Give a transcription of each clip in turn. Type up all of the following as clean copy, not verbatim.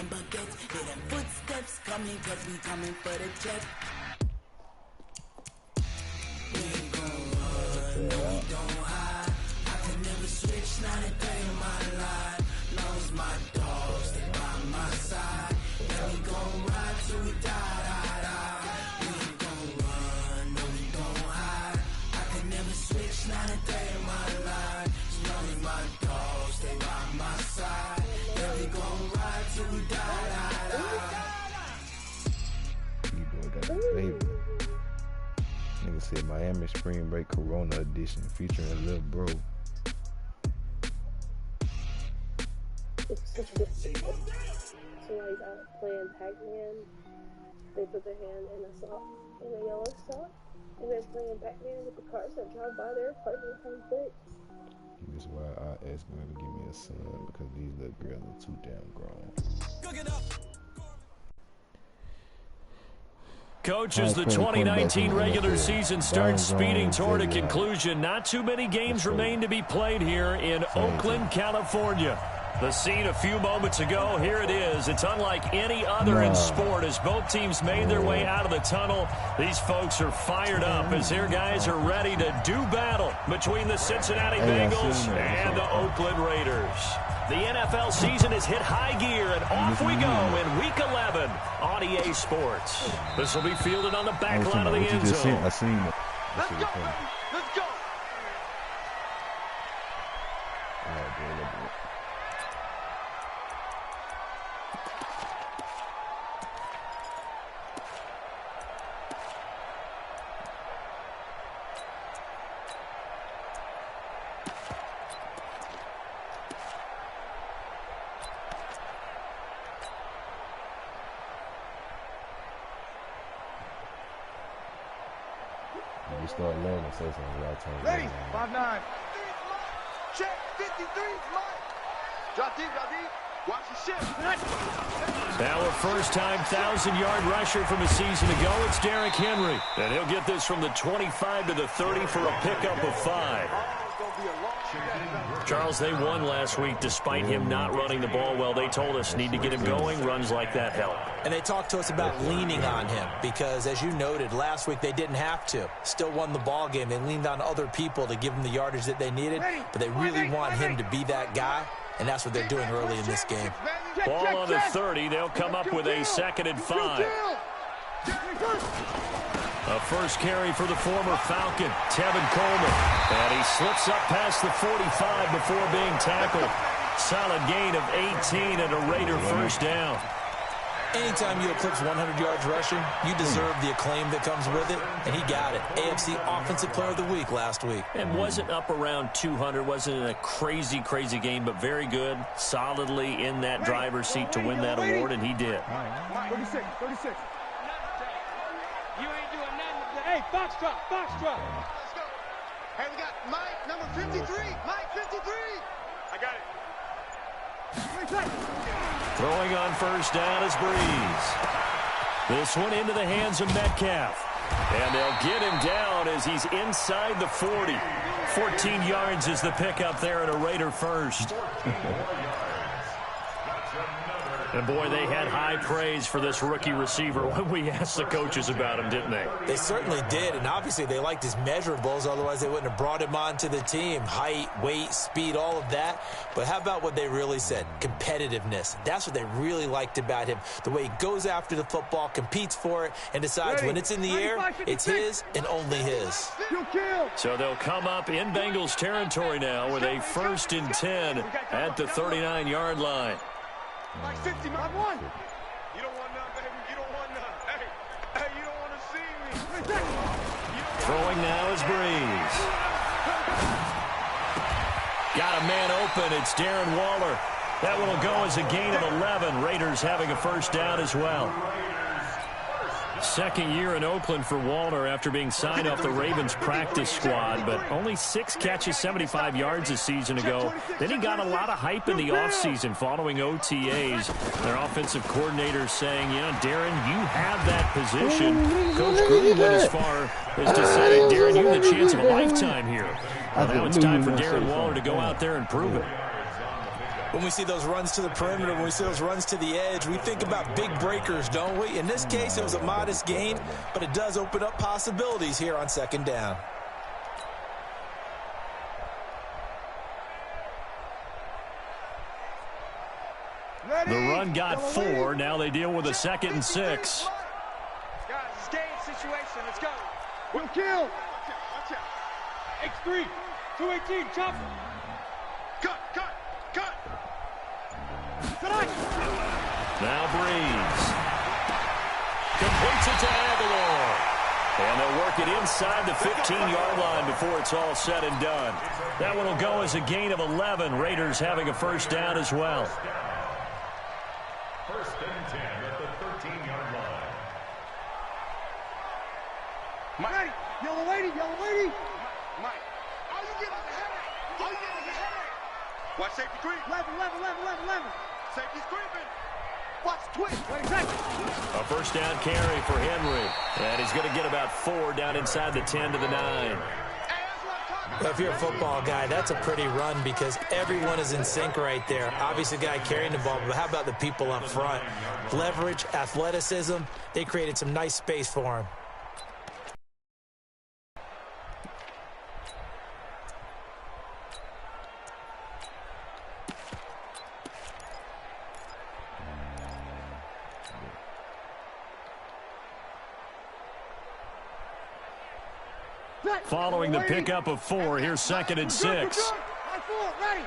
them baguettes. Hear them footsteps coming, cause we coming for the check. We ain't gon' run, no we don't hide. I can never switch, not a day in my life. Long as my dogs, they by my side. Yeah, we gon' ride till we die, die, die. We ain't gon' run, no we don't hide. I can never switch, not a day in my life. As long as my dogs, they by my side. Yeah, we gon' ride till we die, die, die. You boy got the flavor. Nigga said Miami Spring Break Corona Edition featuring Lil Bro. So while he's out playing Pac-Man, they put their hand in a sock, in a yellow sock, and they're playing Pac-Man with the cars that drive by there, parking conflicts. This is why I asked her to give me a son, because these little girls are too damn grown. Coach, as the 2019 regular season starts speeding toward a conclusion, not too many games remain to be played here in Oakland, California. The scene a few moments ago, here it is. It's unlike any other in sport as both teams made their way out of the tunnel. These folks are fired up as their guys are ready to do battle between the Cincinnati Bengals and the Oakland Raiders. The NFL season has hit high gear, and off we go in Week 11 on EA Sports. This will be fielded on the back line of the end zone. I seen it. Let's go, baby. Let's go. You start learning to say something a lot of times. Ready, 5'9". Check, 53, Mike. Drop deep, watch the ship. Now a first-time 1,000-yard rusher from a season ago, it's Derrick Henry. And he'll get this from the 25 to the 30 for a pickup of 5. Charles, they won last week despite him not running the ball well. They told us need to get him going. Runs like that help. And they talked to us about leaning on him because, as you noted, last week they didn't have to. Still won the ball game. They leaned on other people to give them the yardage that they needed, but they really want him to be that guy, and that's what they're doing early in this game. Ball on the 30. They'll come up with a 2nd and 5. A first carry for the former Falcon, Tevin Coleman. And he slips up past the 45 before being tackled. Solid gain of 18 and a Raider first down. Anytime you eclipse 100 yards rushing, you deserve the acclaim that comes with it, and he got it. AFC Offensive Player of the Week last week. And wasn't up around 200, wasn't in a crazy game, but very good, solidly in that driver's seat to win that award, and he did. 36. You ain't doing nothing. Hey, Foxtrot. Let's go. Hey, we got Mike, number 53. Mike, 53. I got it. Throwing on first down is Breeze. This one into the hands of Metcalf. And they'll get him down as he's inside the 40. 14 yards is the pickup there and a Raider first. And, boy, they had high praise for this rookie receiver when we asked the coaches about him, didn't they? They certainly did, and obviously they liked his measurables. Otherwise, they wouldn't have brought him onto the team. Height, weight, speed, all of that. But how about what they really said? Competitiveness. That's what they really liked about him. The way he goes after the football, competes for it, and decides when it's in the air, it's his and only his. So they'll come up in Bengals territory now with a 1st and 10 at the 39-yard line. Like 60, my one. You don't want none, baby. You don't want none. Hey, you don't want to see me. Throwing now is Breeze. Got a man open. It's Darren Waller. That one will go as a gain of 11. Raiders having a first down as well. Second year in Oakland for Waller after being signed off the Ravens practice squad, but only 6 catches, 75 yards a season ago. Then he got a lot of hype in the offseason following OTAs. Their offensive coordinator saying, you know, Darren, you have that position. Coach Gruden went as far as to say, Darren, you have the chance of a lifetime here. Well, now it's time for Darren Waller to go out there and prove it. When we see those runs to the perimeter, when we see those runs to the edge, we think about big breakers, don't we? In this case, it was a modest gain, but it does open up possibilities here on second down. The run got 4. Now they deal with a 2nd and 6. Guys, it's game situation. Let's go. We'll kill. Watch out. X3. 218. Chop. Cut. Now Breeze. Completes it to Aguilar. And they'll work it inside the 15-yard line before it's all said and done. That one will go as a gain of 11. Raiders having a first down as well. First and 10 at the 13-yard line. Mike. Yellow lady. Mike. All you get is a headache. Watch safety creep. 11. Safety's creeping. Watch twitch. Wait a second. A first down carry for Henry. And he's going to get about 4 down inside the 10 to the 9. Well, if you're a football guy, that's a pretty run because everyone is in sync right there. Obviously, the guy carrying the ball, but how about the people up front? Leverage, athleticism, they created some nice space for him. Following the pickup of 4, here's 2nd and 6. Ready.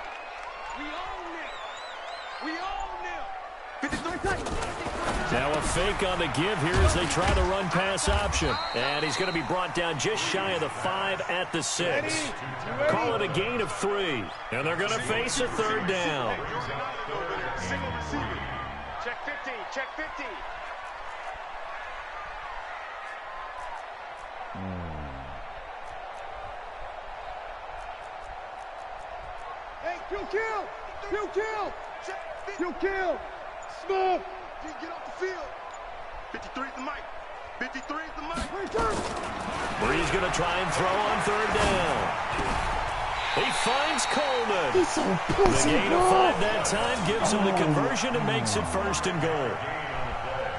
We own them. Now a fake on the give here as they try the run-pass option. And he's going to be brought down just shy of the 5 at the 6. Call it a gain of 3. And they're going to face a 3rd down. Check 50. Check 50. Hey, kill. Small. Get off the field. 53 is the mic. 53 is the mic. Breeze going to try and throw on 3rd down. He finds Coleman. He's so pussy, The gain of 5 that time gives him the conversion and makes it 1st and goal.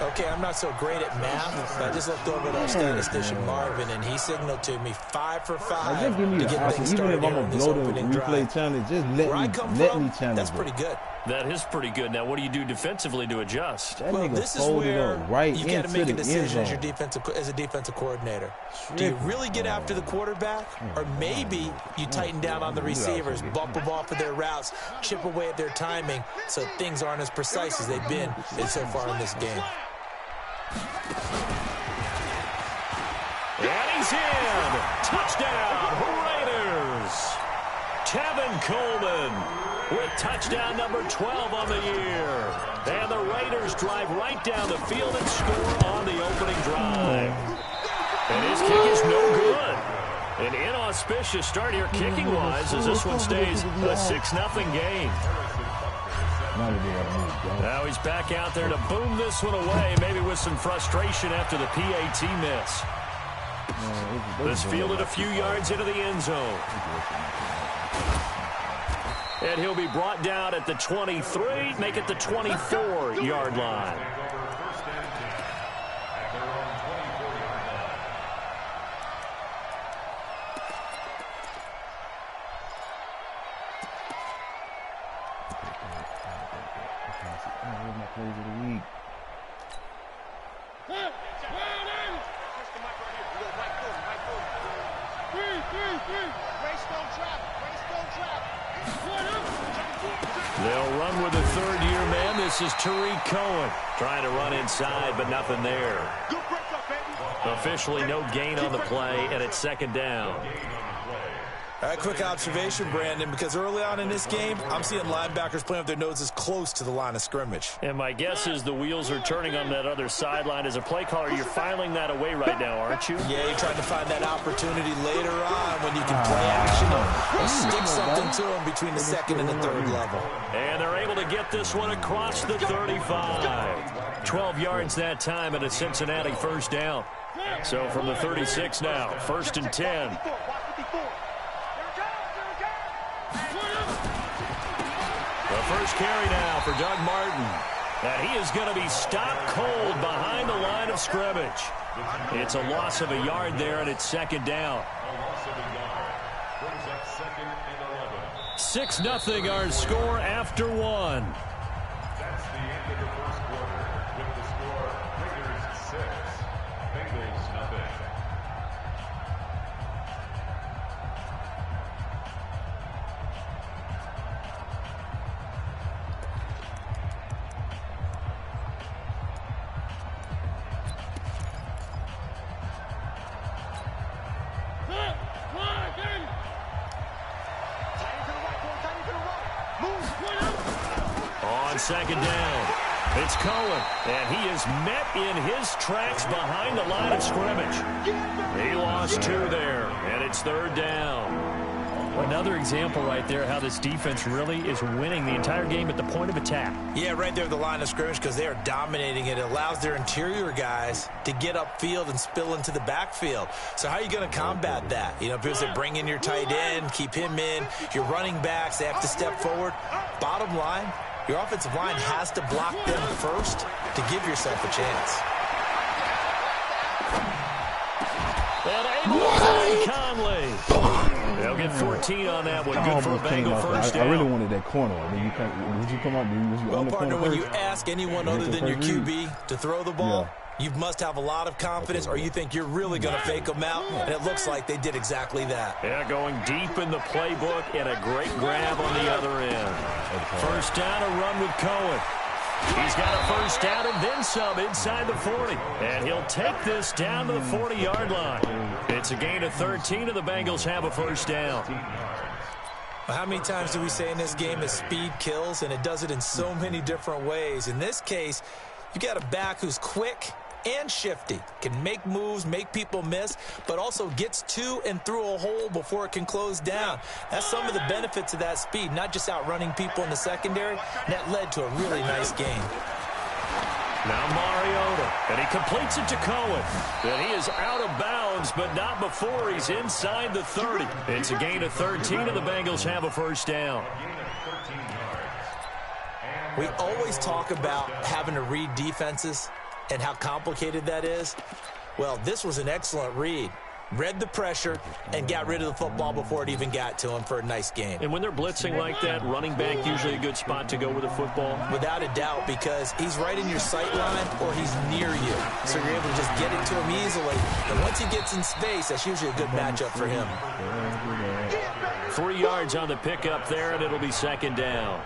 Okay, I'm not so great at math, but I just looked over at our statistician Marvin, and he signaled to me 5 for 5 Just give me to the get option. things Even if started I'm here on going to this blow the opening replay drive. challenge, just Where I come from, challenge that's it. pretty good. That is pretty good. Now, what do you do defensively to adjust? That Well, nigga this is folded where up right you got to into make a the decision end as a defensive coordinator. Do you Tripping. really get after the quarterback, or maybe you tighten down on the receivers, bump them off of their routes, chip away at their timing, so things aren't as precise as they've been so far in this game. And he's in. Touchdown, Raiders. Tevin Coleman with touchdown number 12 on the year. And the Raiders drive right down the field and score on the opening drive. And his kick is no good. An inauspicious start here kicking-wise as this one stays a 6-0 game. Now he's back out there to boom this one away, maybe with some frustration after the PAT miss. This fielded a few yards into the end zone. And he'll be brought down at the 23, make it the 24-yard line. They'll run with a third-year man. This is Tariq Cohen trying to run inside, but nothing there. Officially no gain on the play, and it's 2nd down. All right, quick observation, Brandon, because early on in this game, I'm seeing linebackers playing with their noses close to the line of scrimmage. And my guess is the wheels are turning on that other sideline. As a play caller, you're filing that away right now, aren't you? Yeah, you're trying to find that opportunity later on when you can play action or stick something to them between the 2nd and the 3rd level. And they're able to get this one across the 35. 12 yards that time and a Cincinnati first down. So from the 36 now, 1st and 10. A first carry now for Doug Martin. And he is going to be stopped cold behind the line of scrimmage. It's a loss of a yard there, and it's second down. 6-0 our score after one. That's the end of the first quarter with the score Raiders 6, Bengals nothing. On second down, it's Cohen, and he is met in his tracks behind the line of scrimmage. He lost 2 there, and it's third down. Another example right there how this defense really is winning the entire game at the point of attack. Yeah, right there at the line of scrimmage because they are dominating it. It allows their interior guys to get upfield and spill into the backfield. So how are you going to combat that? You know, people say bring in your tight end, keep him in. Your running backs, they have to step forward. Bottom line, your offensive line has to block them first to give yourself a chance. And Conley. They'll get 14 on that one. Good for a Bengal first down. I really wanted that corner. Did you come out? Was you well, on the partner, corner when first? you ask anyone other than your QB to throw the ball, you must have a lot of confidence, or you think you're really going to fake them out, and it looks like they did exactly that. Yeah, going deep in the playbook and a great grab on the other end. First down, a run with Cohen. He's got a first down and then some inside the 40. And he'll take this down to the 40-yard line. It's a gain of 13, and the Bengals have a first down. Well, how many times do we say in this game that speed kills, and it does it in so many different ways? In this case, you got a back who's quick and shifty, can make moves, make people miss, but also gets to and through a hole before it can close down. That's some of the benefits of that speed, not just outrunning people in the secondary. And that led to a really nice game. Now Mariota, and he completes it to Cohen. And he is out of bounds, but not before he's inside the 30. It's a gain of 13, and the Bengals have a first down. We always talk about having to read defenses and how complicated that is. Well, this was an excellent read. Read the pressure and got rid of the football before it even got to him for a nice game. And when they're blitzing like that, running back usually a good spot to go with the football? Without a doubt, because he's right in your sight line or he's near you. So you're able to just get it to him easily. And once he gets in space, that's usually a good matchup for him. 3 yards on the pickup there, and it'll be second down.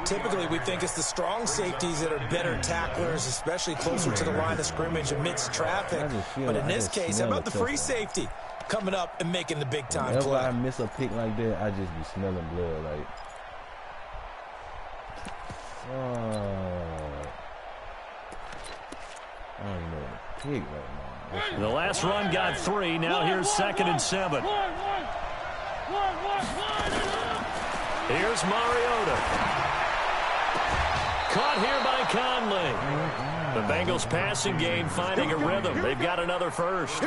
Typically, we think it's the strong safeties that are better tacklers, especially closer to the line of scrimmage amidst traffic. But in this case, how about the free safety coming up and making the big-time play? Whenever I miss a pick like that, I just be smelling blood. Like, I don't even know what to pick right now. The last run got 3. Now here's 2nd and 7. Here's Mariota. Caught here by Conley. The Bengals passing game finding a rhythm. They've got another first.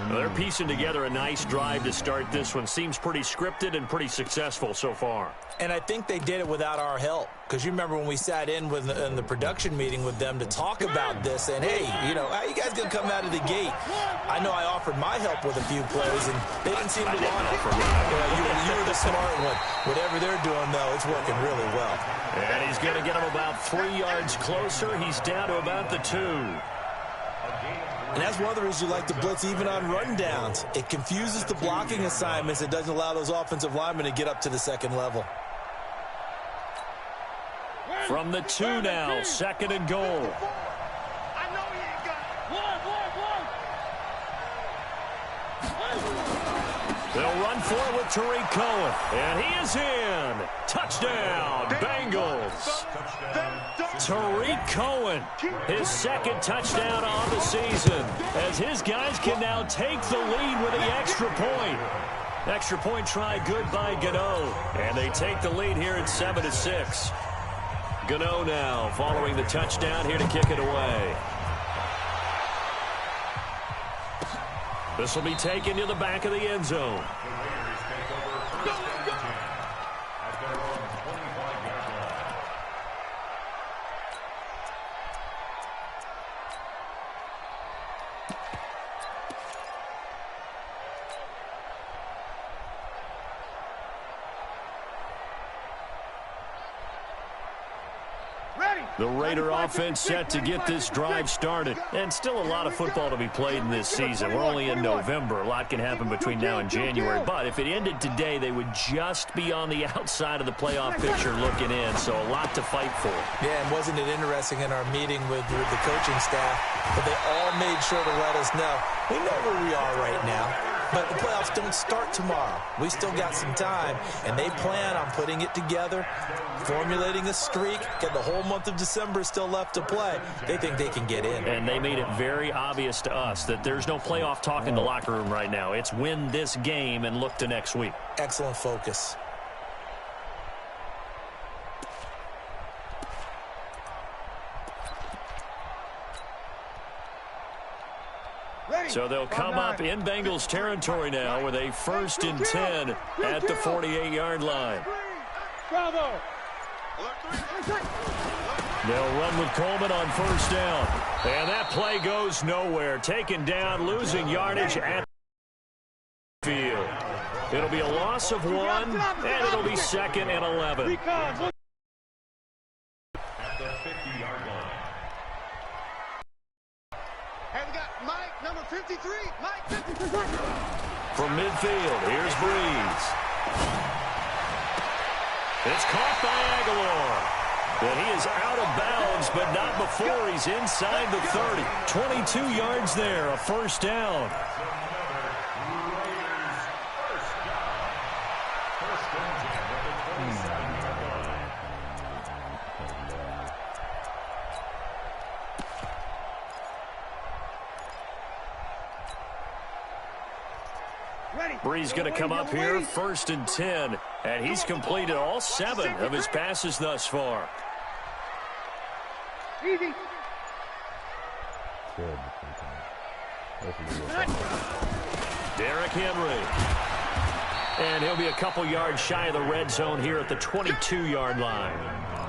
They're piecing together a nice drive to start this one. Seems pretty scripted and pretty successful so far. And I think they did it without our help. Because you remember when we sat in the production meeting with them to talk about this, and hey, you know, how you guys going to come out of the gate? I know I offered my help with a few plays, and they didn't seem to want it. You were the smart one. Whatever they're doing, though, it's working really well. And he's going to get him about 3 yards closer. He's down to about the 2. And that's one of the reasons you like to blitz even on rundowns. It confuses the blocking assignments. It doesn't allow those offensive linemen to get up to the second level. From the 2 now, 2nd and goal. They'll run forward with Tariq Cohen. And he is in. Touchdown, Bengals. Tariq Cohen, his 2nd touchdown on the season, as his guys can now take the lead with the extra point. Extra point try good by Gano. And they take the lead here at 7-6. Gano now following the touchdown here to kick it away. This will be taken to the back of the end zone. The Raider offense set to get this drive started. And still a lot of football to be played in this season. We're only in November. A lot can happen between now and January. But if it ended today, they would just be on the outside of the playoff picture looking in. So a lot to fight for. Yeah, and wasn't it interesting in our meeting with the coaching staff that they all made sure to let us know, we know where we are right now, but the playoffs don't start tomorrow. We still got some time, and they plan on putting it together, formulating a streak, get the whole month of December still left to play. They think they can get in. And they made it very obvious to us that there's no playoff talk in the locker room right now. It's win this game and look to next week. Excellent focus. So they'll come up in Bengals territory now with a 1st and 10 at the 48-yard line. Bravo. They'll run with Coleman on 1st down. And that play goes nowhere. Taken down, losing yardage at the field. It'll be a loss of 1, and it'll be 2nd and 11. At the 50-yard line. And we got Mike, number 53. Mike, 53. From midfield, here's Breeze. It's caught by Aguilar. And he is out of bounds, but not before he's inside the 30. 22 yards there, a 1st down. Breeze going to come up here, 1st and 10, and he's completed all 7 of his passes thus far. Easy. Derrick Henry. And he'll be a couple yards shy of the red zone here at the 22-yard line.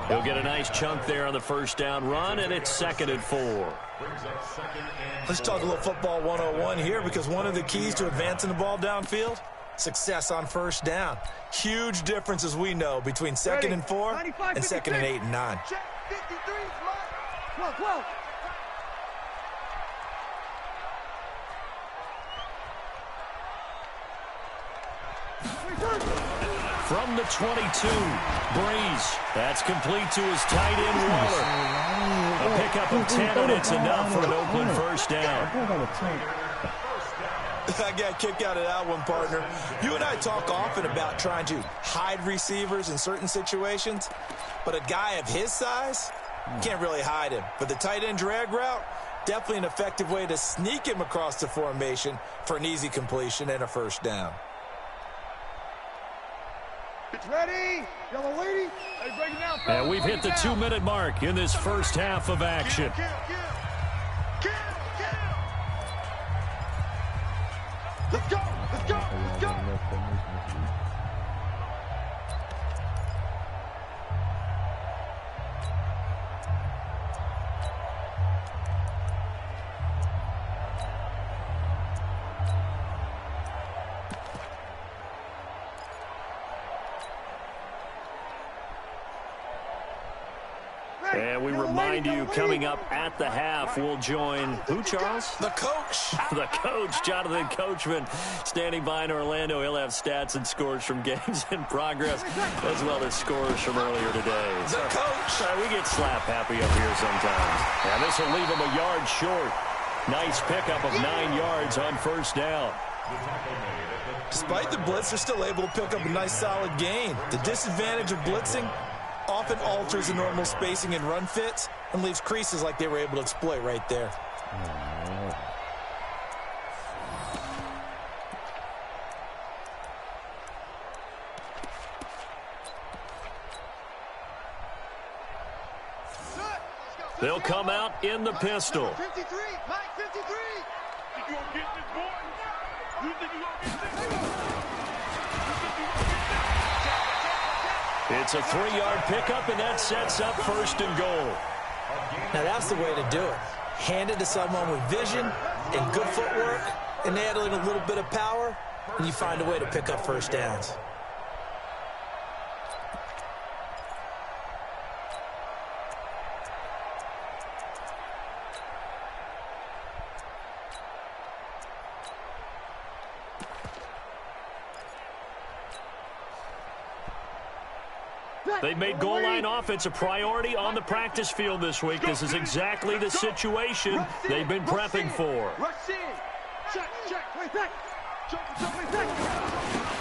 He'll get a nice chunk there on the 1st down run, and it's 2nd and 4. Let's talk a little football 101 here, because one of the keys to advancing the ball downfield, success on 1st down. Huge difference, as we know, between 2nd and 4 and 2nd and 8 and 9. Check 53, smart. 12. From the 22, Breeze. That's complete to his tight end, Waller. A pickup of 10, and it's enough for an Oakland 1st down. I got a kick out of that one, partner. You and I talk often about trying to hide receivers in certain situations, but a guy of his size, can't really hide him. But the tight end drag route, definitely an effective way to sneak him across the formation for an easy completion and a 1st down. It's ready. Yellow lady. Hey, break it down, and we've hit the 2-minute mark in this 1st half of action. Kill. Let's go. And we remind you, coming up at the half, we'll join who, Charles? The coach. The coach, Jonathan Coachman, standing by in Orlando. He'll have stats and scores from games in progress, as well as scores from earlier today. The coach. We get slap happy up here sometimes. And this will leave him a yard short. Nice pickup of 9 yards on 1st down. Despite the blitz, they're still able to pick up a nice solid gain. The disadvantage of blitzing often alters the normal spacing and run fits and leaves creases like they were able to exploit right there. They'll come out in the pistol. 53, Mike 53. You gonna get this, boy? You think you gonna get this? It's a 3-yard pickup, and that sets up 1st and goal. Now that's the way to do it. Hand it to someone with vision and good footwork, and add in a little bit of power, and you find a way to pick up 1st downs. They've made goal line offense a priority on the practice field this week. This is exactly the situation they've been prepping for.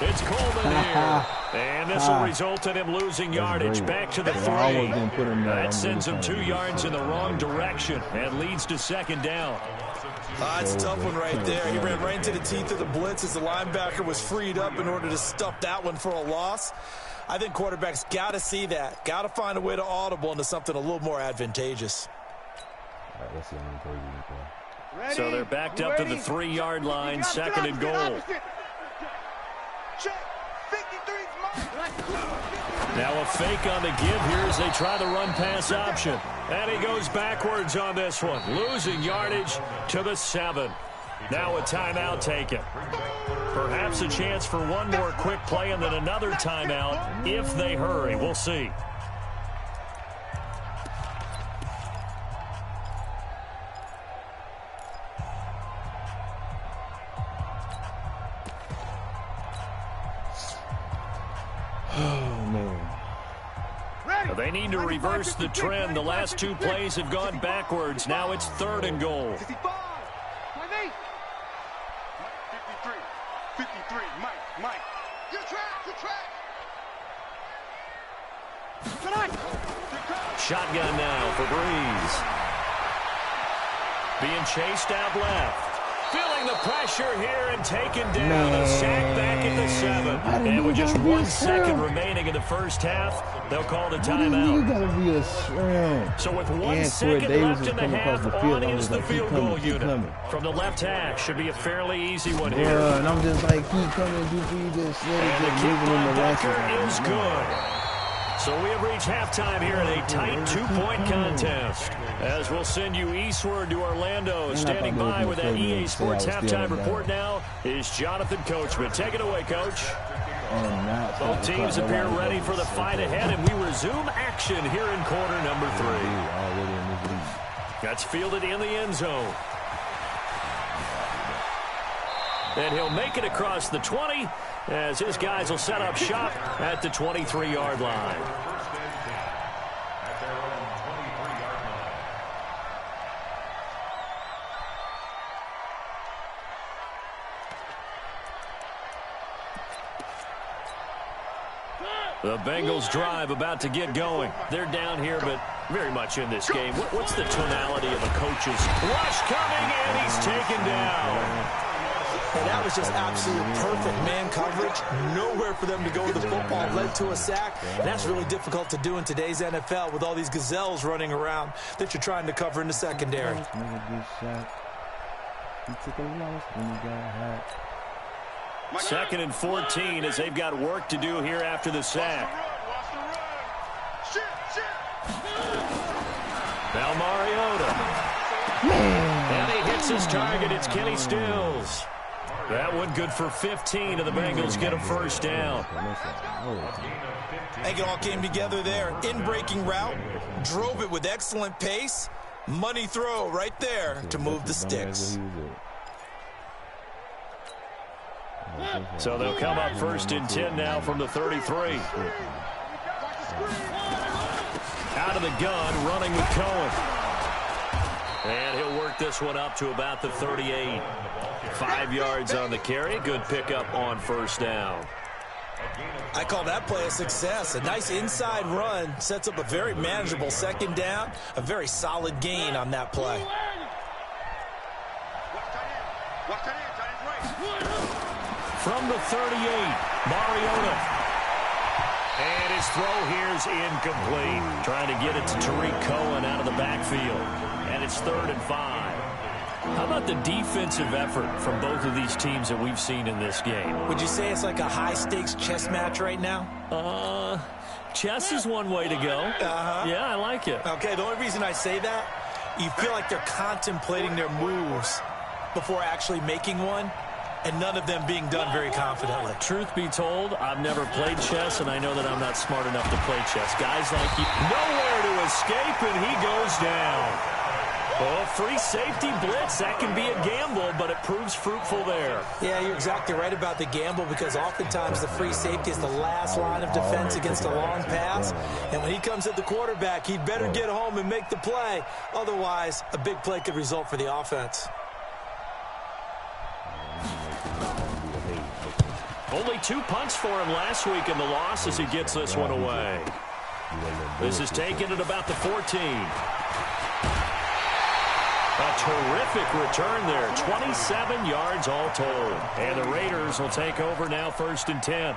It's Coleman here. And this will result in him losing yardage back to the 3. That sends him 2 yards in the wrong direction and leads to second down. It's a tough one right there. He ran right into the teeth of the blitz as the linebacker was freed up in order to stuff that one for a loss. I think quarterbacks got to see that. Got to find a way to audible into something a little more advantageous. All right, let's see how many So they're backed up to the 3-yard line, second and goal. Now a fake on the give here as they try the run-pass option. And he goes backwards on this one, losing yardage to the 7. Now a timeout taken. Perhaps a chance for one more quick play and then another timeout if they hurry. We'll see. They need to reverse the trend. The last 2 plays have gone backwards. Now it's 3rd and goal. 53, Mike. Your track. Shotgun now for Breeze. Being chased out left. Feeling the pressure here and taken down. A sack back at the 7. And with just 1 second remaining in the first half, they'll call the timeout. So with 1 second left in the half, on is the field goal unit. From the left hash, should be a fairly easy one here. Yeah, and I'm just like, keep coming, you just let it get moving in the backer is good. So we have reached halftime here in a tight 2-point contest. As we'll send you eastward to Orlando. Standing by with that EA Sports halftime report now is Jonathan Coachman. Take it away, Coach. Both teams appear ready for the fight ahead, and we resume action here in quarter number 3. That's fielded in the end zone. And he'll make it across the 20 as his guys will set up shop at the 23-yard line. The Bengals drive about to get going. They're down here, but very much in this game. What's the tonality of a coach's rush coming, and he's taken down. And that was just absolute perfect man coverage. Nowhere for them to go with the football. Led to a sack. And that's really difficult to do in today's NFL with all these gazelles running around that you're trying to cover in the secondary. Second and 14 as they've got work to do here after the sack. Now Mariota. And he hits his target. It's Kenny Stills. That one good for 15, and the Bengals get a first down. I think it all came together there. In-breaking route, drove it with excellent pace. Money throw right there to move the sticks. So they'll come up 1st and 10 now from the 33. Out of the gun, running with Cohen. And he'll work this one up to about the 38. 5 yards on the carry. Good pickup on first down. I call that play a success. A nice inside run sets up a very manageable second down. A very solid gain on that play. From the 38, Mariota. And his throw here is incomplete. Trying to get it to Tariq Cohen out of the backfield. And it's 3rd and 5. How about the defensive effort from both of these teams that we've seen in this game? Would you say it's like a high-stakes chess match right now? Chess is one way to go. Yeah, I like it. Okay, the only reason I say that, you feel like they're contemplating their moves before actually making one, and none of them being done very confidently. Truth be told, I've never played chess, and I know that I'm not smart enough to play chess. Guys like you, nowhere to escape, and he goes down. Oh, free safety blitz. That can be a gamble, but it proves fruitful there. Yeah, you're exactly right about the gamble because oftentimes the free safety is the last line of defense against a long pass. And when he comes at the quarterback, he'd better get home and make the play. Otherwise, a big play could result for the offense. Only 2 punts for him last week in the loss as he gets this one away. This is taken at about the 14. A terrific return there. 27 yards all told. And the Raiders will take over now 1st and 10.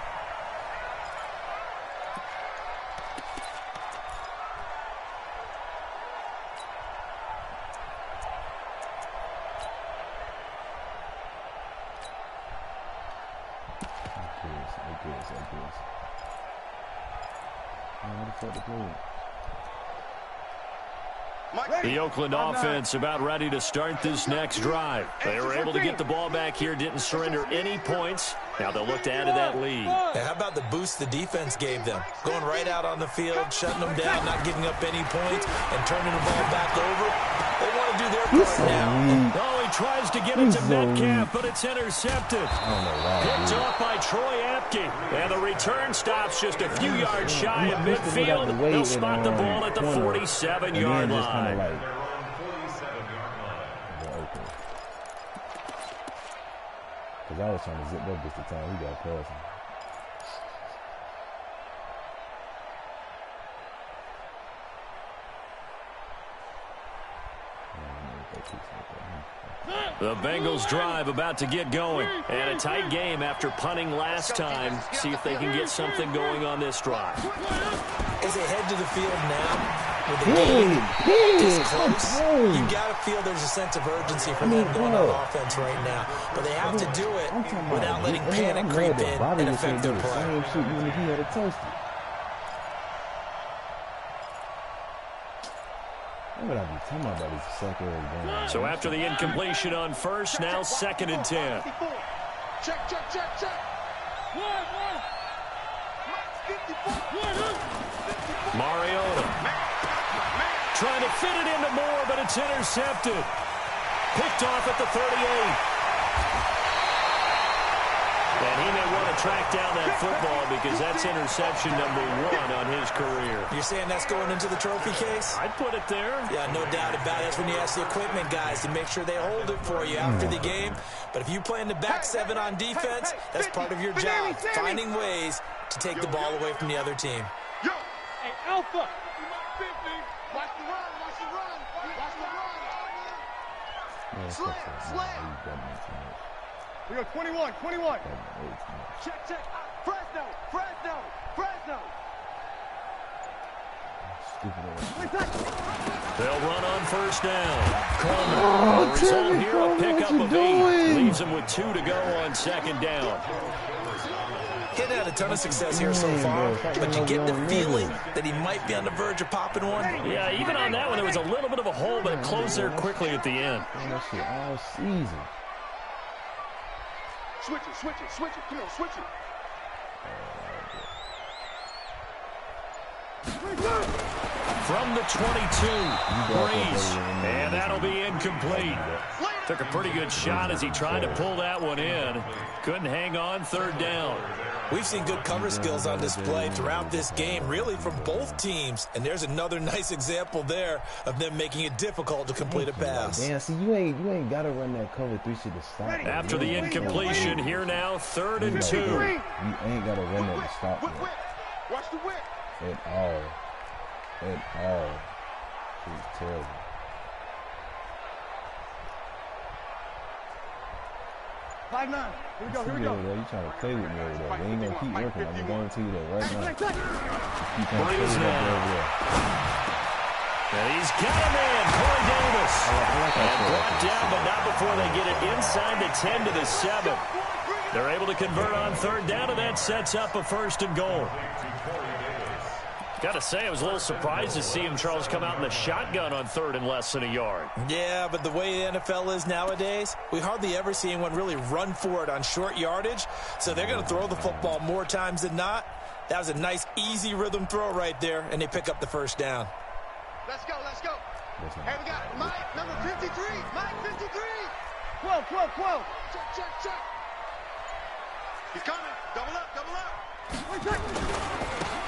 The Oakland offense about ready to start this next drive. They were able to get the ball back here, didn't surrender any points. Now they'll look to add to that lead. Yeah, how about the boost the defense gave them? Going right out on the field, shutting them down, not giving up any points, and turning the ball back over. They want to do their part now. Oh, he tries to get it to Metcalf, but it's intercepted. Picked off by Troy Apke. And the return stops just a few yards shy of midfield. They'll spot the ball at the 47-yard line. Because I was trying to zip up just the time we got past him. The Bengals drive about to get going. And a tight game after punting last time. See if they can get something going on this drive. As they head to the field now, with the game this close, you got to feel there's a sense of urgency for them going on offense right now. But they have to do it without letting panic creep in and affect their play. So after the incompletion on first, now 2nd and 10. Check. Mariota trying to fit it into Moore, but it's intercepted. Picked off at the 38. And he may want to track down that football because that's interception number 1 on his career. You're saying that's going into the trophy case? I'd put it there. Yeah, no doubt about it. That's when you ask the equipment guys to make sure they hold it for you after the game. But if you play in the back 7 on defense, that's part of your job, finding ways to take the ball away from the other team. Yo, hey, Alpha. Watch the run. Slam. We go 21. Check. Fresno. They'll run on first down. Coleman. The result here, a pickup of 8. Leaves them with 2 to go on 2nd down. He's had a ton of success here so far, but you get the feeling that he might be on the verge of popping one. Yeah, even on that one, there was a little bit of a hole, but it closed there quickly at the end. That shit all season. Switch it. Come on, switch it. From the 22, Breeze, and that'll be incomplete. Took a pretty good shot as he tried to pull that one in. Couldn't hang on 3rd down. We've seen good cover skills on display throughout this game, really from both teams. And there's another nice example there of them making it difficult to complete a pass. Yeah, see, you ain't got to run that cover 3 shit to stop. After the incompletion, here now, 3rd and 2. You ain't got to run that to stop me. Watch the whip. At all. It's terrible. Here we go. You trying to play with me over there. We ain't going to keep working. I'm going to tell you that right now. Keep on Breeze playing now. over there. And he's got a man, Corey Davis. And brought down, but not before they get it inside the 10 to the 7. They're able to convert on 3rd down, and that sets up a 1st and goal. Got to say, I was a little surprised to see him, Charles, come out in the shotgun on 3rd and less than a yard. Yeah, but the way the NFL is nowadays, we hardly ever see anyone really run for it on short yardage. So they're going to throw the football more times than not. That was a nice, easy rhythm throw right there, and they pick up the 1st down. Let's go, let's go. That's not Hey, we got Mike, number 53. Mike, 53. 12, 12, 12. Check, check, check. He's coming. Double up, double up.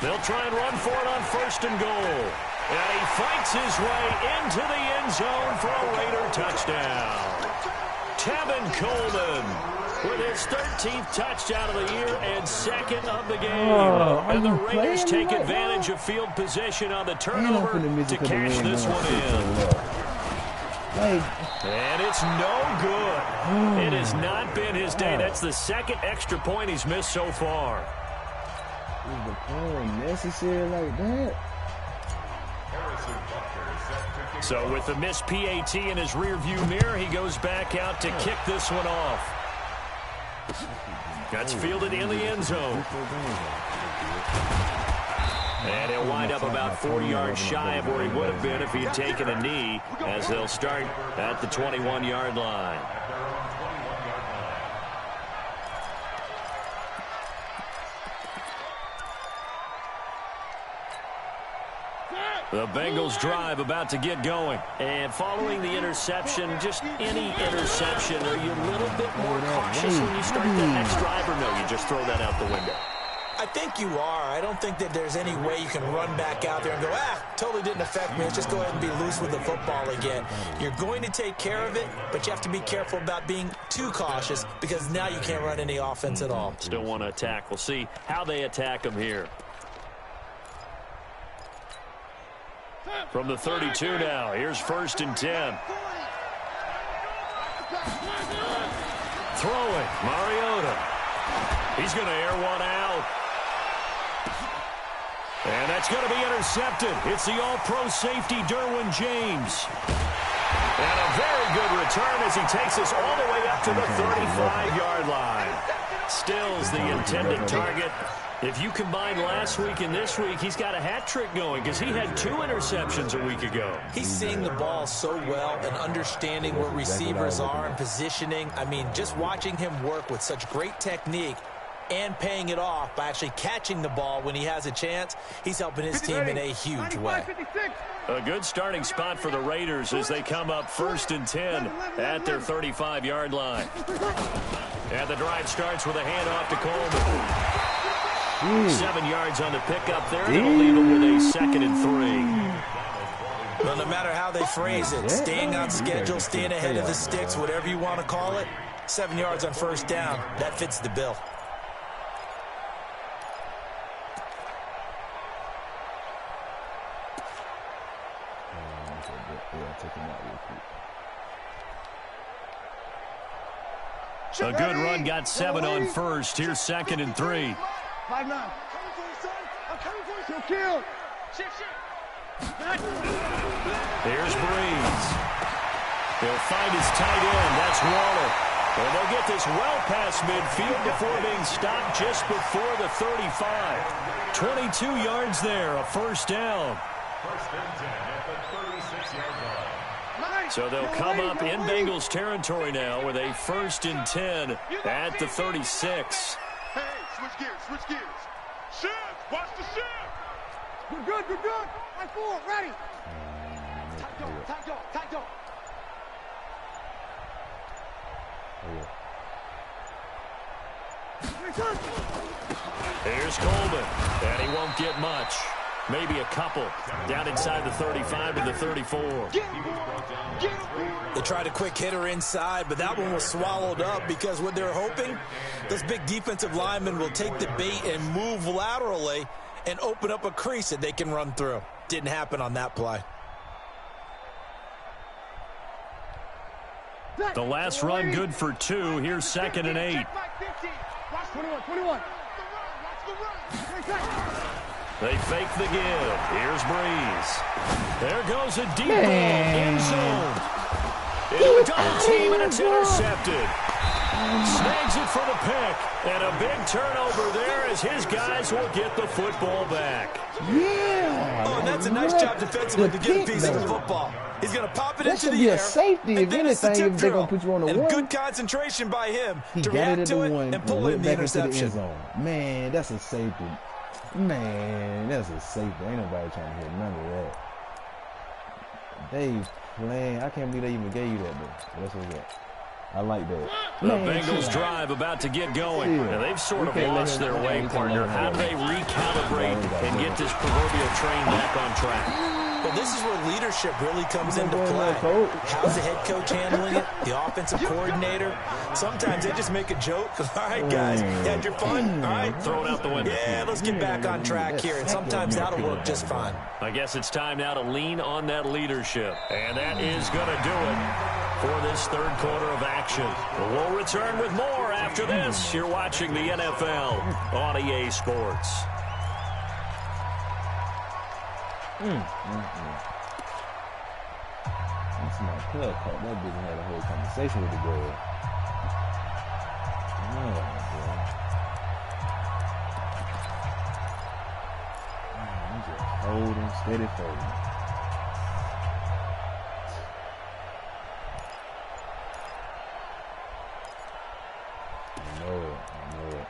They'll try and run for it on 1st and goal. And he fights his way into the end zone for a Raider touchdown. Tevin Coleman with his 13th touchdown of the year and 2nd of the game. And the Raiders take advantage of field position on the turnover to cash this one in. And it's no good. It has not been his day. That's the 2nd extra point he's missed so far. Is the play necessary like that? So with the missed PAT in his rearview mirror, he goes back out to kick this one off. That's fielded in the end zone. And he'll wind up about 40 yards shy of where he would have been if he had taken a knee, as they'll start at the 21-yard line. The Bengals drive about to get going. And following the interception, just any interception, are you a little bit more cautious when you start the next drive, or no, you just throw that out the window? I think you are. I don't think that there's any way you can run back out there and go, totally didn't affect me. Let's just go ahead and be loose with the football again. You're going to take care of it, but you have to be careful about being too cautious because now you can't run any offense at all. Still want to attack. We'll see how they attack him here. From the 32 now, here's 1st and 10. Throwing, Mariota. He's going to air one out. And that's going to be intercepted. It's the all-pro safety, Derwin James. And a very good return as he takes us all the way up to the 35-yard line. Still's the intended target. If you combine last week and this week, he's got a hat trick going because he had 2 interceptions a week ago. He's seeing the ball so well and understanding where receivers are and positioning. I mean, just watching him work with such great technique and paying it off by actually catching the ball when he has a chance, he's helping his team in a huge way. A good starting spot for the Raiders as they come up 1st and 10 at their 35-yard line. And the drive starts with a handoff to Coleman. 7 yards on the pickup there, and it'll leave him with a 2nd and 3. Well, no matter how they phrase it, staying on schedule, staying ahead of the sticks, whatever you want to call it, 7 yards on 1st down, that fits the bill. A good run, got 7 on 1st. Here's 2nd and 3. 5-9. I'm coming for you, son. I'm coming for you. Kill. Shift. Here's Breeze. He'll find his tight end. That's Waller. And they'll get this well past midfield before being stopped just before the 35. 22 yards there, a 1st down. 1st and 10 at the 36-yard line. So they'll come up in Bengals territory now with a 1st and 10 at the 36. Hey, switch gears. Shift, watch the shift. Good. Right forward, ready. Tight go. Here's Coleman, and he won't get much. Maybe a couple down inside the 35 to the 34. They tried a quick hitter inside, but that one was swallowed up because what they're hoping, those big defensive linemen will take the bait and move laterally and open up a crease that they can run through. Didn't happen on that play. The last run good for 2. Here's 2nd and 8. 21. They fake the give. Here's Breeze. There goes a deep ball in zone. Into a double team, and it's intercepted. Snags it for the pick. And a big turnover there as his guys will get the football back. Yeah. Oh, and that's a nice job defensively to get a piece of the football. He's going to pop it into the air. That should be a safety, if anything, if they're going to put you on the one. Good concentration by him to got react it to at it the one and pull in the back into interception. the end zone. Man, that's a safety. Man, that's a safety. Ain't nobody trying to hit none of that. They playing. I can't believe they even gave you that, though. That's what's up. I like that. The Bengals drive about to get going. Now, they've sort of lost their way, partner. How do they recalibrate and get this proverbial train back on track? Well, this is where leadership really comes into play. How's the head coach handling it? The offensive coordinator? Sometimes they just make a joke. All right, guys, you had your fun? All right, throw it out the window. Yeah, let's get back on track here, and sometimes that'll work just fine. I guess it's time now to lean on that leadership. And that is going to do it for this third quarter of action. We'll return with more after this. You're watching the NFL on EA Sports. That's my club caught that bitch and had a whole conversation with the girl. I'm just holding, steady folding. I know it.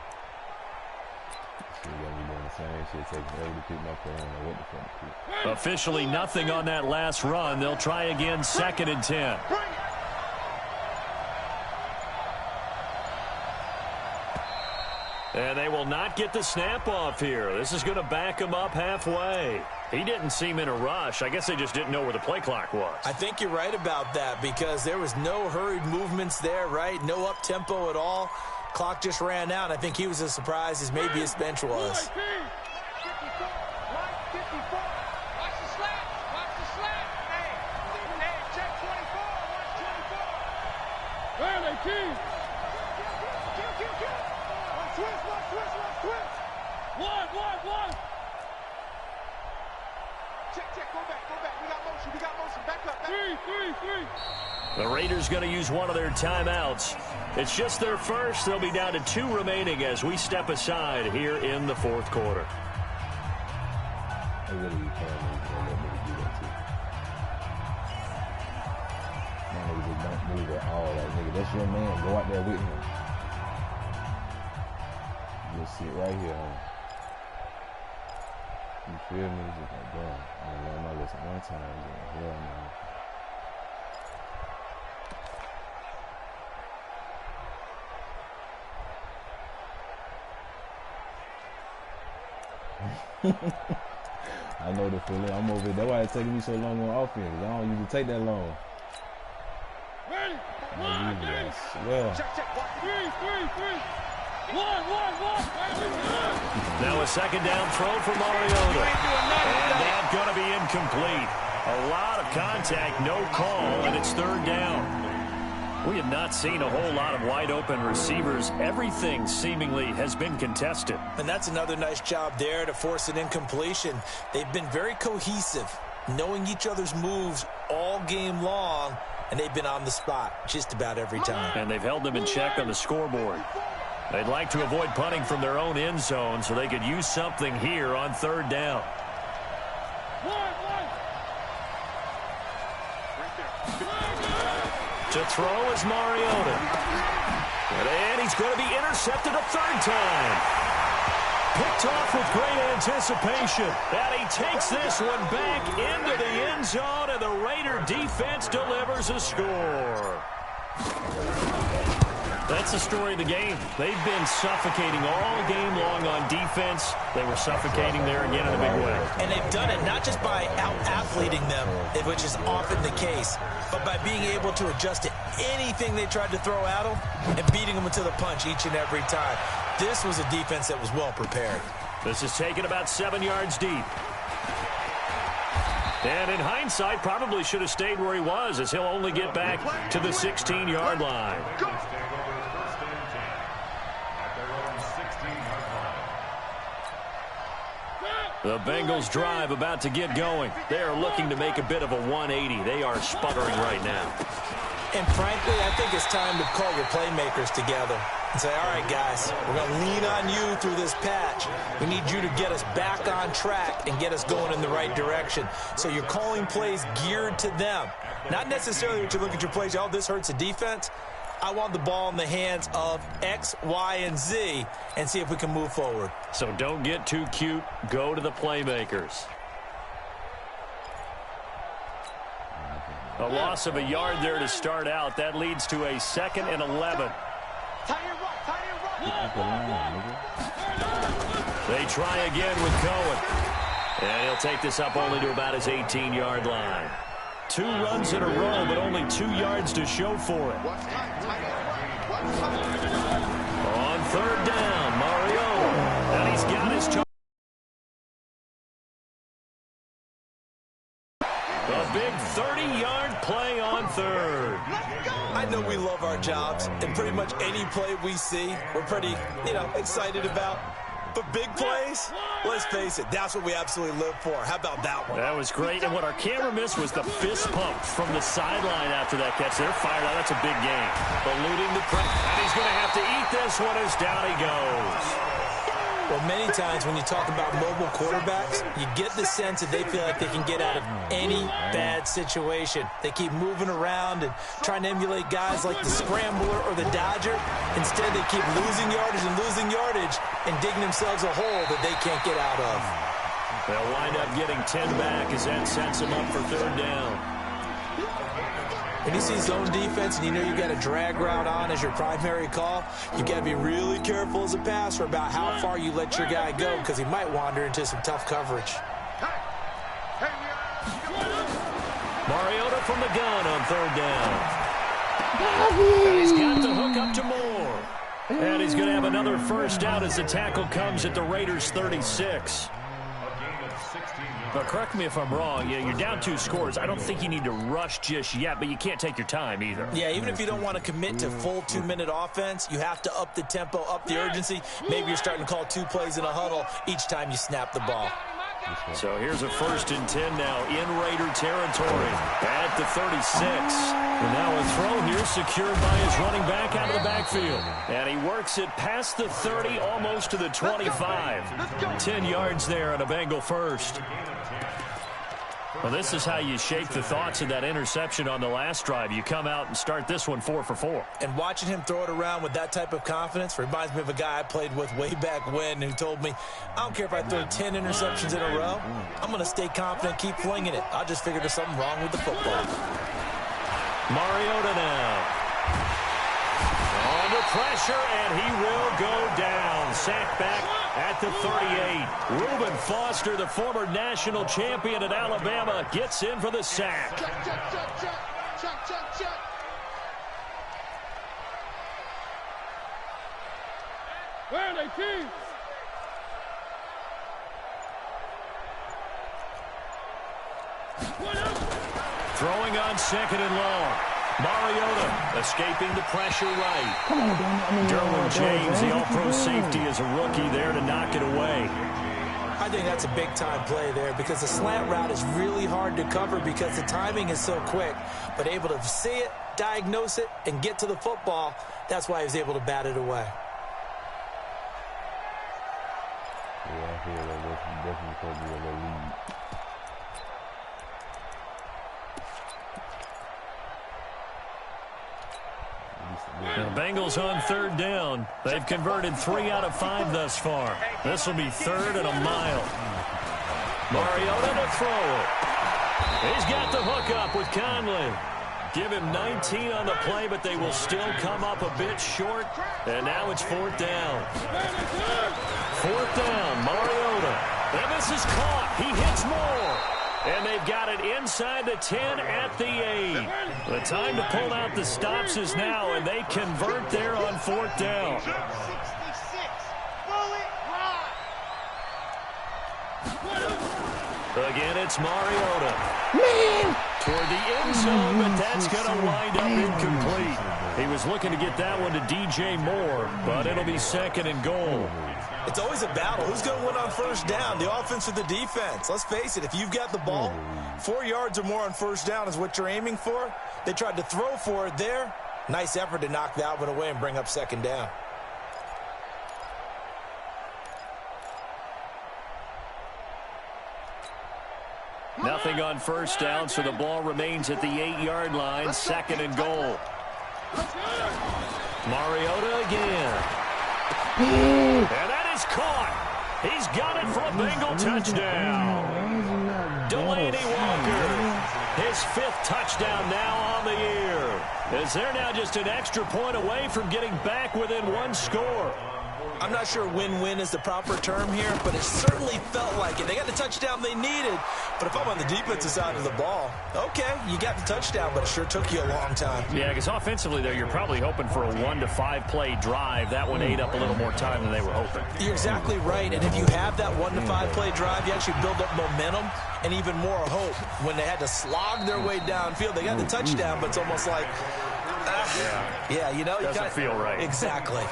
So you gotta be doing the same shit, taking forever to pick my phone or what the fuck. Officially nothing on that last run. They'll try again, 2nd and 10. And they will not get the snap off here. This is going to back him up halfway. He didn't seem in a rush. I guess they just didn't know where the play clock was. I think you're right about that because there was no hurried movements there, right? No up-tempo at all. Clock just ran out. I think he was as surprised as maybe his bench was. The Raiders going to use one of their timeouts. It's just their first. They'll be down to 2 remaining as we step aside here in the fourth quarter. They really be playing me. They let me do that too. Man, they just don't move at all. Like, nigga, that's your man. Go out there with him. Just sit right here, huh? You feel me? Just like, damn. I learned my lesson one time. Like, hell no. I know the feeling. I'm over it. That's why it's taking me so long on offense. I don't usually take that long. Ready? I swear. Now a second down throw for Mariota. And that's going to be incomplete. A lot of contact, no call, and it's 3rd down. We have not seen a whole lot of wide-open receivers. Everything seemingly has been contested. And that's another nice job there to force an incompletion. They've been very cohesive, knowing each other's moves all game long, and they've been on the spot just about every time. And they've held them in check on the scoreboard. They'd like to avoid punting from their own end zone so they could use something here on 3rd down. To throw is Mariota. And he's going to be intercepted a 3rd time. Picked off with great anticipation. And he takes this one back into the end zone, and the Raider defense delivers a score. That's the story of the game. They've been suffocating all game long on defense. They were suffocating there again in a big way. And they've done it not just by out-athleting them, which is often the case, but by being able to adjust to anything they tried to throw at them and beating them to the punch each and every time. This was a defense that was well prepared. This is taken about 7 yards deep. And in hindsight, probably should have stayed where he was, as he'll only get back to the 16-yard line. The Bengals drive about to get going. They are looking to make a bit of a 180. They are sputtering right now. And frankly, I think it's time to call your playmakers together and say, all right, guys, we're going to lean on you through this patch. We need you to get us back on track and get us going in the right direction. So you're calling plays geared to them. Not necessarily that you look at your plays, oh, this hurts the defense. I want the ball in the hands of X, Y, and Z and see if we can move forward. So don't get too cute. Go to the playmakers. A loss of a yard there to start out. That leads to a 2nd and 11. They try again with Cohen. And he'll take this up only to about his 18-yard line. 2 runs in a row, but only 2 yards to show for it. On 3rd down, Mariota. And he's got his target. A big 30-yard play on 3rd. I know we love our jobs, and pretty much any play we see, we're pretty, excited about. But big plays, let's face it, that's what we absolutely live for. How about that one? That was great, and what our camera missed was the fist pump from the sideline after that catch. They're fired out. That's a big game. Eluding the press, and he's going to have to eat this one as down he goes. Well, many times when you talk about mobile quarterbacks, you get the sense that they feel like they can get out of any bad situation. They keep moving around and trying to emulate guys like the scrambler or the dodger. Instead, they keep losing yardage and digging themselves a hole that they can't get out of. They'll wind up getting 10 back as that sets them up for 3rd down. When you see zone defense and you know you got a drag route on as your primary call, you got to be really careful as a passer about how far you let your guy go because he might wander into some tough coverage. Mariota from the gun on 3rd down. And he's got the hook up to Moore. And he's going to have another first down as the tackle comes at the Raiders' 36. But correct me if I'm wrong. Yeah, you're down 2 scores. I don't think you need to rush just yet, but you can't take your time either. Yeah, even if you don't want to commit to full 2-minute offense, you have to up the tempo, up the urgency. Maybe you're starting to call 2 plays in a huddle each time you snap the ball. So here's a 1st and 10 now in Raider territory at the 36. And now a throw here secured by his running back out of the backfield. And he works it past the 30, almost to the 25. 10 yards there and a Bengal first. Well, this is how you shape the thoughts of that interception on the last drive. You come out and start this one 4 for 4. And watching him throw it around with that type of confidence reminds me of a guy I played with way back when who told me, I don't care if I throw 10 interceptions in a row. I'm going to stay confident, keep flinging it. I just figured there's something wrong with the football. Mariota now. Under pressure, and he will go down. Sacked back at the 38. Reuben Foster, the former national champion at Alabama, gets in for the sack. Check. Where are they, teams? Throwing on 2nd and long. Mariota escaping the pressure right. Come on, Daniel. Derwin James, the all-pro safety, is a rookie there to knock it away. I think that's a big-time play there because the slant route is really hard to cover because the timing is so quick. But able to see it, diagnose it, and get to the football, that's why he was able to bat it away. Yeah, I feel like that's definitely supposed to be a little lead. The Bengals on 3rd down. They've converted 3 out of 5 thus far. This will be 3rd and a mile. Mariota to throw it. He's got the hook up with Conley. Give him 19 on the play, but they will still come up a bit short. And now it's 4th down. 4th down, Mariota. And this is caught. He hits Moore. And they've got it inside the 10 at the 8. The time to pull out the stops is now, and they convert there on 4th down. Again, it's Mariota. Toward the end zone, but that's going to wind up incomplete. He was looking to get that one to DJ Moore, but it'll be 2nd and goal. It's always a battle. Who's going to win on 1st down, the offense or the defense? Let's face it, if you've got the ball, 4 yards or more on 1st down is what you're aiming for. They tried to throw for it there. Nice effort to knock that one away and bring up 2nd down. Nothing on 1st down, so the ball remains at the 8-yard line, 2nd and goal. Mariota again. And that is caught. He's got it for a Bengal touchdown. Delaney Walker His 5th touchdown now on the year. As they're now just an extra point away from getting back within 1 score. I'm not sure win-win is the proper term here, but it certainly felt like it. They got the touchdown they needed. But if I'm on the defensive side of the ball, okay, you got the touchdown, but it sure took you a long time. Yeah, because offensively there, you're probably hoping for a 1 to 5 play drive. That one ate up a little more time than they were hoping. You're exactly right, and if you have that 1 to 5 play drive, you actually build up momentum and even more hope. When they had to slog their way downfield, they got the touchdown, but it's almost like, yeah, you know, doesn't feel right. Exactly.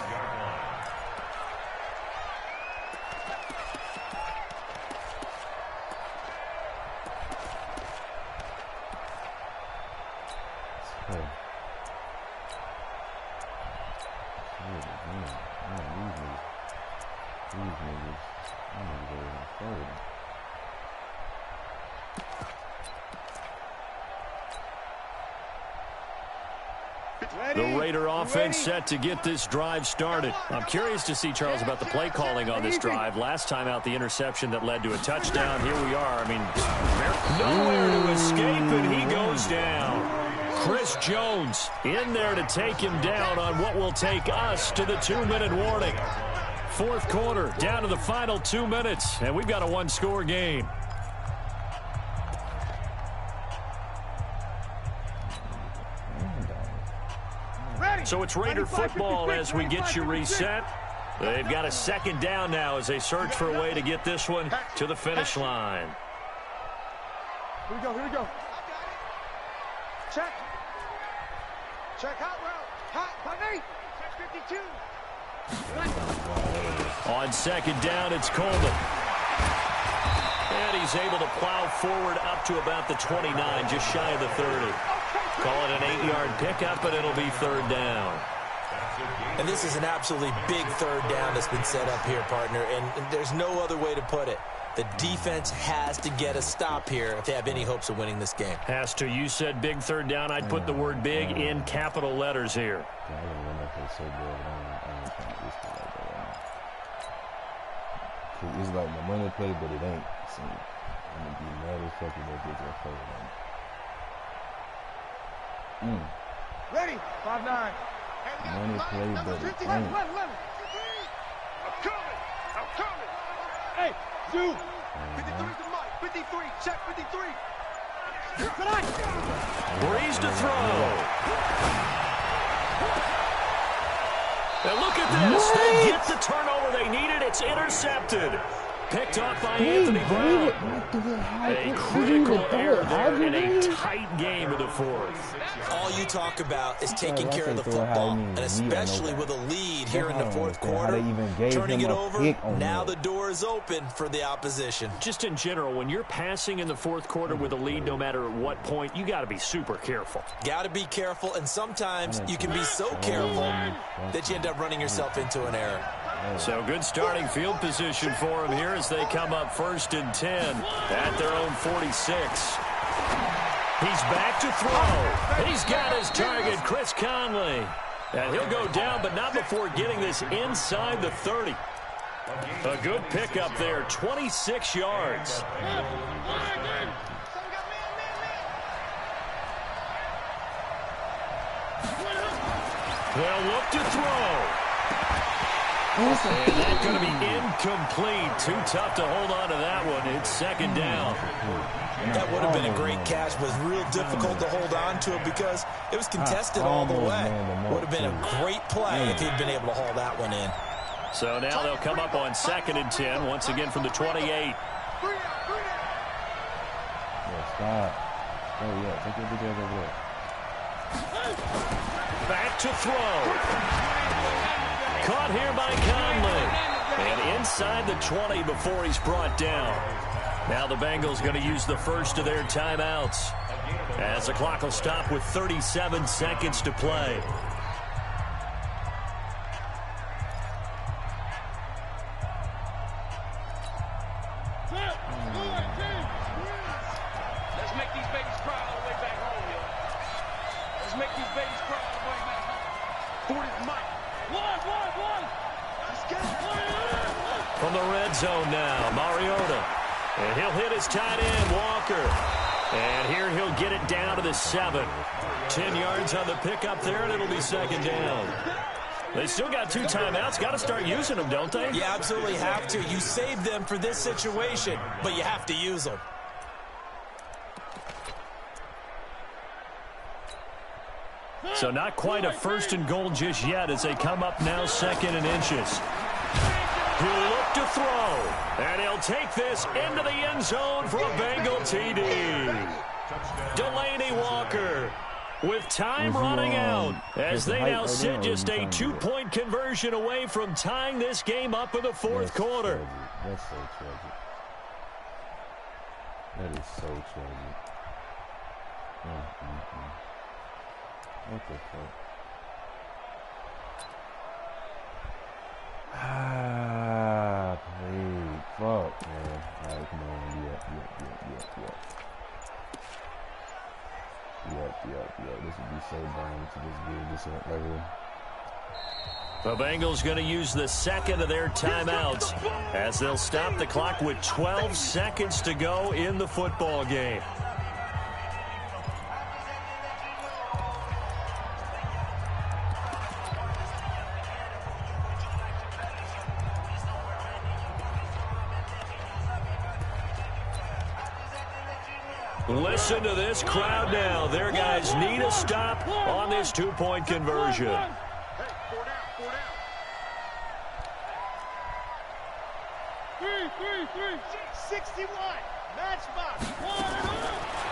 The Raider offense set to get this drive started. I'm curious to see, Charles, about the play calling on this drive. Last time out, the interception that led to a touchdown. Here we are. I mean, nowhere to escape, and he goes down. Chris Jones in there to take him down on what will take us to the 2-minute warning. 4th quarter, down to the final 2 minutes, and we've got a 1-score game. So it's Raider football as we get you reset. They've got a 2nd down now as they search for a way to get this one to the finish line. Here we go, here we go. Check. Check hot route. Hot, honey. Check 52. On 2nd down, it's Coleman. And he's able to plow forward up to about the 29, just shy of the 30. Call it an 8-yard pickup, but it'll be 3rd down. And this is an absolutely big 3rd down that's been set up here, partner, and there's no other way to put it. The defense has to get a stop here if they have any hopes of winning this game. Has to. You said big 3rd down. I'd put the word big in capital letters here. It's like my money play, but it ain't. So I'm gonna be mad as fuck if that bitch got folded on me. Ready? 5-9. Money play, but it ain't. 11. I'm coming. Hey, Zoo. 53 to Mike. 53. Check 53. Breeze to throw. And look at this. They get the turnover they needed. It's intercepted. Picked off by Anthony Brown. A critical error there in a tight game of the 4th. All you talk about is taking care of the football, and especially with a lead here in the 4th quarter, turning it over, now the door is open for the opposition. Just in general, when you're passing in the 4th quarter with a lead, no matter at what point, you got to be super careful. Got to be careful, and sometimes you can be so careful that you end up running yourself into an error. So good starting field position for him here as they come up 1st and 10 at their own 46. He's back to throw. He's got his target, Chris Conley. And he'll go down, but not before getting this inside the 30. A good pickup there, 26 yards. They'll look to throw. And that's going to be incomplete. Too tough to hold on to that one. It's 2nd down. That would have been a great catch, but real difficult to hold on to it because it was contested all the way. Would have been a great play if he'd been able to haul that one in. So now they'll come up on 2nd and 10, once again from the 28. Yeah, stop. Oh, yeah, take your big ass over there. Back to throw. Caught here by Conley. And inside the 20 before he's brought down. Now the Bengals going to use the first of their timeouts as the clock will stop with 37 seconds to play. Let's make these babies cry all the way back home, yo. Let's make these babies cry all the way back home. 40 Mike. One. Let's get it. From the red zone now, Mariota. And he'll hit his tight end, Walker. And here he'll get it down to the 7. 10 yards on the pickup there, and it'll be second down. They still got 2 timeouts. Got to start using them, don't they? You absolutely have to. You save them for this situation, but you have to use them. So not quite a first and goal just yet as they come up now 2nd and inches. He'll look to throw, and he'll take this into the end zone for a Bengal TD. Delaney Walker with time running out as they now sit just a 2-point conversion away from tying this game up in the 4th quarter. That's so tragic. That is so tragic. What the fuck? Please. Fuck, man. Alright, come on. Yep. This would be so boring to just give this up later. The Bengals going to use the 2nd of their timeouts as they'll stop the clock with 12 seconds to go in the football game. Listen to this crowd now. Their guys need a stop on this 2-point conversion. Hey, 4 down. 3. 61. Matchbox.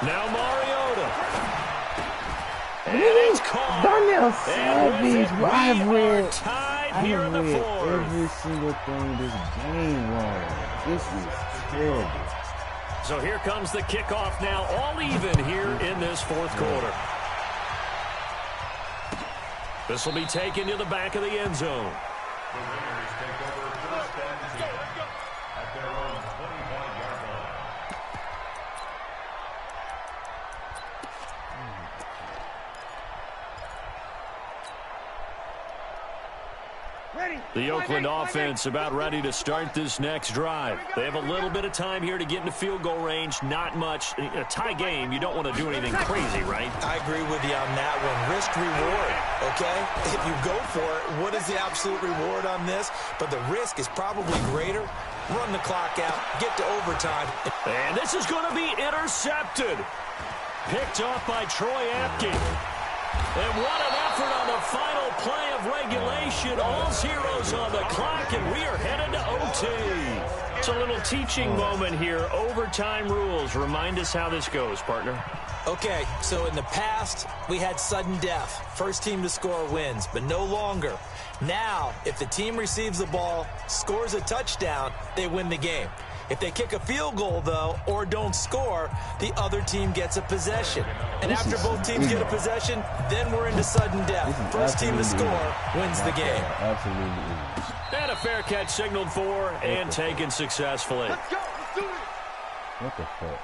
Now Mariota. And it's caught. Daniel Savage, rivalry. Tied here in the 4th. Every single thing this game wrong. This is terrible. So here comes the kickoff now, all even here in this 4th quarter. This will be taken to the back of the end zone. The Raiders take over 1st and 10 at their own 25-yard line. The Oakland offense about ready to start this next drive. They have a little bit of time here to get into field goal range. Not much. A tie game, you don't want to do anything crazy, right? I agree with you on that one. Risk reward, okay? If you go for it, what is the absolute reward on this? But the risk is probably greater. Run the clock out, get to overtime. And this is going to be intercepted. Picked off by Troy Apke. And what an effort on the final play of regulation. All zeros on the clock, and we are headed to OT. It's a little teaching moment here. Overtime rules. Remind us how this goes, partner. Okay, so in the past, we had sudden death. First team to score wins, but no longer. Now, if the team receives the ball, scores a touchdown, they win the game. If they kick a field goal, though, or don't score, the other team gets a possession. And after both teams get a possession, then we're into sudden death. First team to score wins the game. Absolutely. And a fair catch signaled for and taken successfully. Let's go. Let's do this. What the fuck?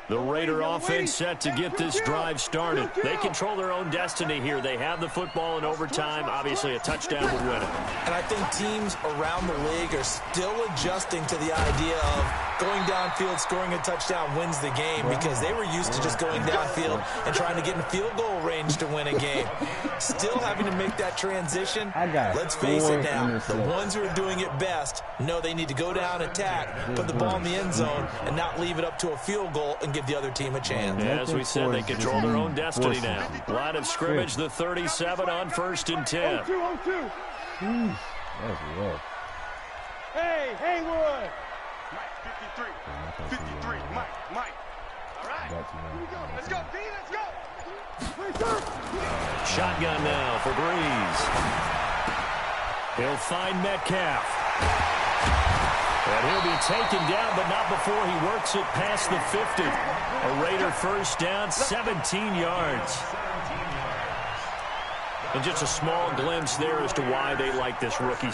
The Raider offense set to get this drive started. They control their own destiny here. They have the football in overtime. Obviously, a touchdown would win it. And I think teams around the league are still adjusting to the idea of going downfield, scoring a touchdown wins the game, because they were used to just going downfield and trying to get in field goal range to win a game. Still having to make that transition. Let's face it now, the ones who are doing it best know they need to go down, attack, put the ball in the end zone, and not leave it up to a field goal and give the other team a chance. Yeah, as we said, they control their own destiny now. Line of scrimmage, the 37 on 1st and 10. 0-2. That's rough. Hey, Haywood. Mike, 53. 53. Mike. All right. Here we go. Let's go, D. Let's go. Shotgun now for Breeze. He'll find Metcalf. And he'll be taken down, but not before he works it past the 50. A Raider first down, 17 yards. And just a small glimpse there as to why they like this rookie.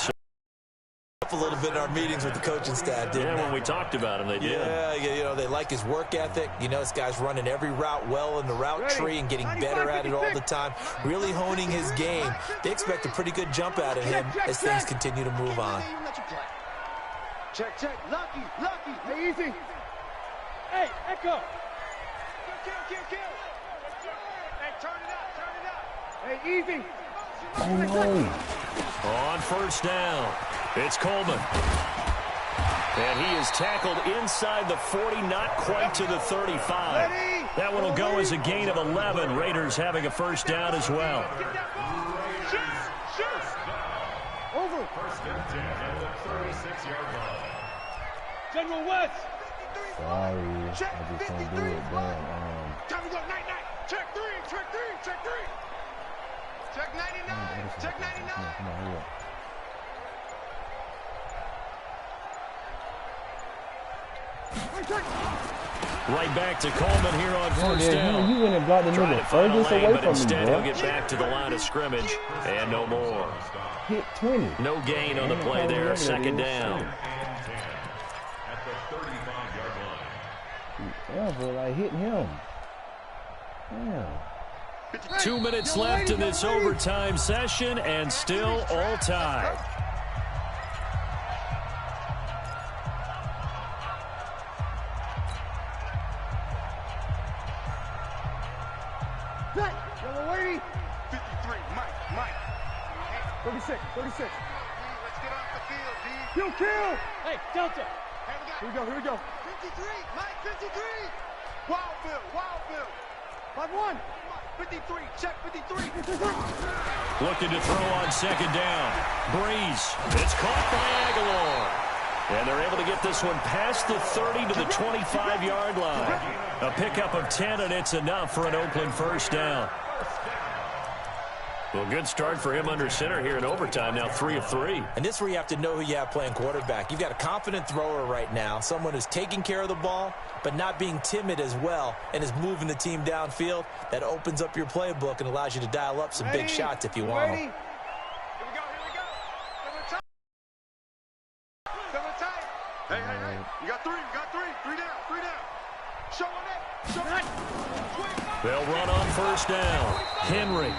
A little bit in our meetings with the coaching staff, didn't they? When we talked about him, they did. Yeah, you know, they like his work ethic. You know, this guy's running every route well in the route tree and getting better at it all the time, really honing his game. They expect a pretty good jump out of him as things continue to move on. Check, check. Lucky. Hey, easy. Hey, Echo. Kill. Hey, turn it up. Hey, easy. Oh, no. On first down, it's Coleman. And he is tackled inside the 40, not quite to the 35. That one will go as a gain of 11. Raiders having a first down as well. Over. First and 10 at the 36-yard line. General West. Sorry, I just can't do it. Damn. Time to go. Night. Check three. Check 99. Check 99. Come on, hurry up. Right back to Coleman here on first down. You went and blocked the Trying nigga to find a furthest lane, away but from me, instead he'll bro. get back to the line of scrimmage. And no more. Hit 20. No gain on the play there. Second down. At the 35-yard line. Ever like hitting him. Damn. 2 minutes left in this overtime session, and still all tied. Yellow lady. 53. Mike. 36. Let's get off the field, D. Kill. Hey, Delta. Here we go. 53. Mike, 53. Wild Bill. 5-1. 53. Check 53. Looking to throw on second down. Breeze. It's caught by Aguilar. And they're able to get this one past the 30 to the 25-yard line. A pickup of 10, and it's enough for an Oakland first down. Well, good start for him under center here in overtime. Now 3 of 3. And this is where you have to know who you have playing quarterback. You've got a confident thrower right now, someone who's taking care of the ball, but not being timid as well, and is moving the team downfield. That opens up your playbook and allows you to dial up some big shots if you want them. Here we go. Double tight. Hey. You got three. 3 down. Show it. They'll run on first down. Henry.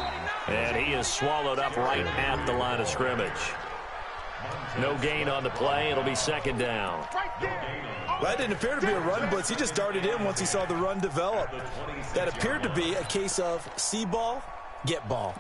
And he is swallowed up right at the line of scrimmage. No gain on the play. It'll be second down. Well, that didn't appear to be a run blitz. He just darted in once he saw the run develop. That appeared to be a case of see ball, get ball.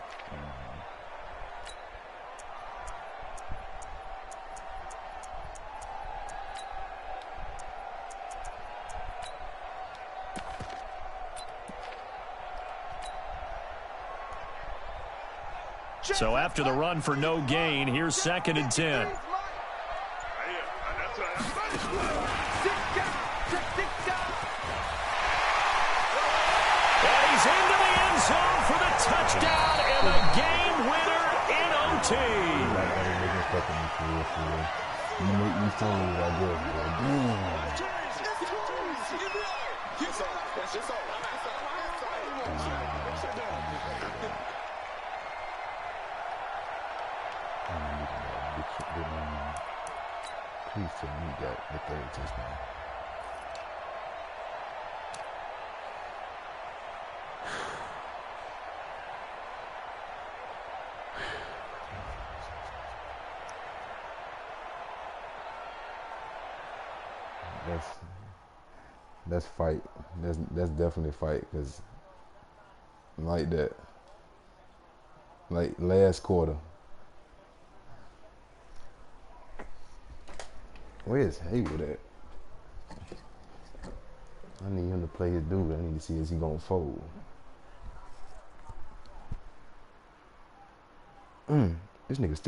So after the run for no gain, here's second and 10. And he's into the end zone for the touchdown and the game winner in OT. You make me feel like this, bro. Damn. Please tell me that the third touchdown. That's fight. That's definitely fight, because like that, like last quarter. Where's Hayward at? I need him to play his dude. I need to see is he gonna fold. This nigga still